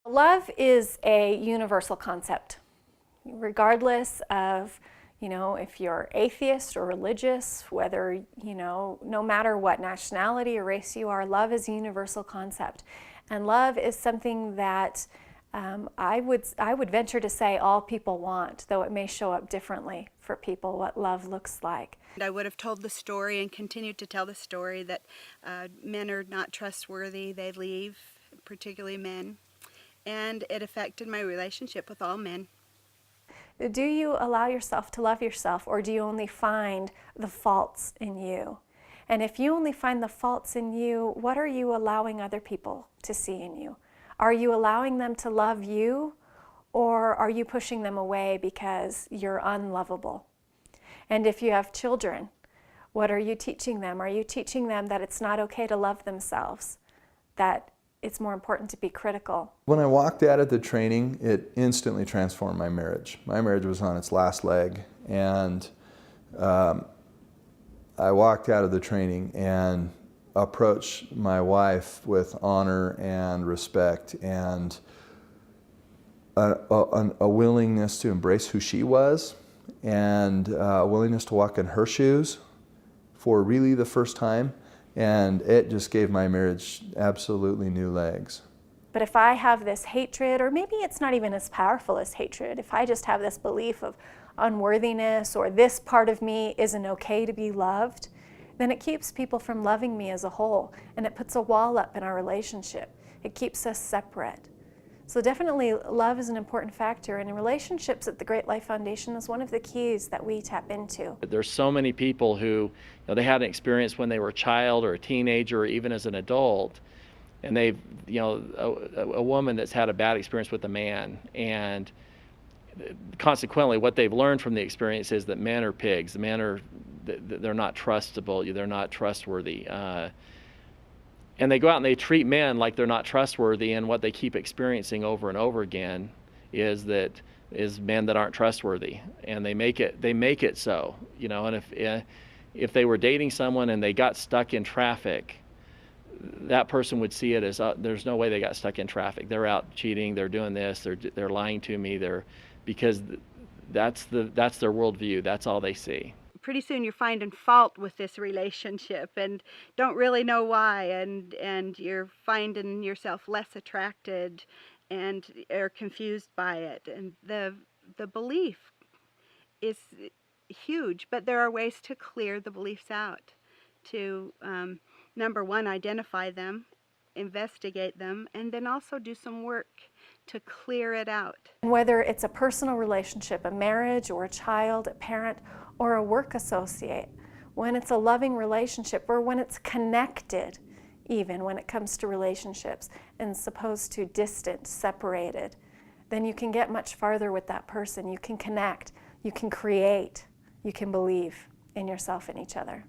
Love is a universal concept, regardless of, if you're atheist or religious, whether, no matter what nationality or race you are, love is a universal concept. And love is something that I would venture to say all people want, though it may show up differently for people what love looks like. I would have told the story and continued to tell the story that men are not trustworthy, they leave, particularly men. And it affected my relationship with all men. Do you allow yourself to love yourself, or do you only find the faults in you? And if you only find the faults in you, what are you allowing other people to see in you? Are you allowing them to love you, or are you pushing them away because you're unlovable? And if you have children, what are you teaching them? Are you teaching them that it's not okay to love themselves, that it's more important to be critical? When I walked out of the training, it instantly transformed my marriage. My marriage was on its last leg, and I walked out of the training and approached my wife with honor and respect and a willingness to embrace who she was, and a willingness to walk in her shoes for really the first time. And it just gave my marriage absolutely new legs. But if I have this hatred, or maybe it's not even as powerful as hatred, if I just have this belief of unworthiness, or this part of me isn't okay to be loved, then it keeps people from loving me as a whole, and it puts a wall up in our relationship. It keeps us separate. So definitely love is an important factor, and in relationships at the Great Life Foundation is one of the keys that we tap into. There's so many people who, they had an experience when they were a child or a teenager or even as an adult, and they've, a woman that's had a bad experience with a man, and consequently what they've learned from the experience is that men are pigs. The men are, they're not trustable, they're not trustworthy. And they go out and they treat men like they're not trustworthy, and what they keep experiencing over and over again is men that aren't trustworthy, and they make it so, and if they were dating someone and they got stuck in traffic, that person would see it as there's no way they got stuck in traffic. They're out cheating, they're doing this, they're lying to me, because that's their worldview. That's all they see. Pretty soon you're finding fault with this relationship and don't really know why, and you're finding yourself less attracted and are confused by it. And the belief is huge, but there are ways to clear the beliefs out, to number one, identify them, investigate them, and then also do some work to clear it out. Whether it's a personal relationship, a marriage, or a child, a parent, or a work associate, when it's a loving relationship, or when it's connected, even when it comes to relationships, and supposed to distant, separated, then you can get much farther with that person. You can connect, you can create, you can believe in yourself and each other.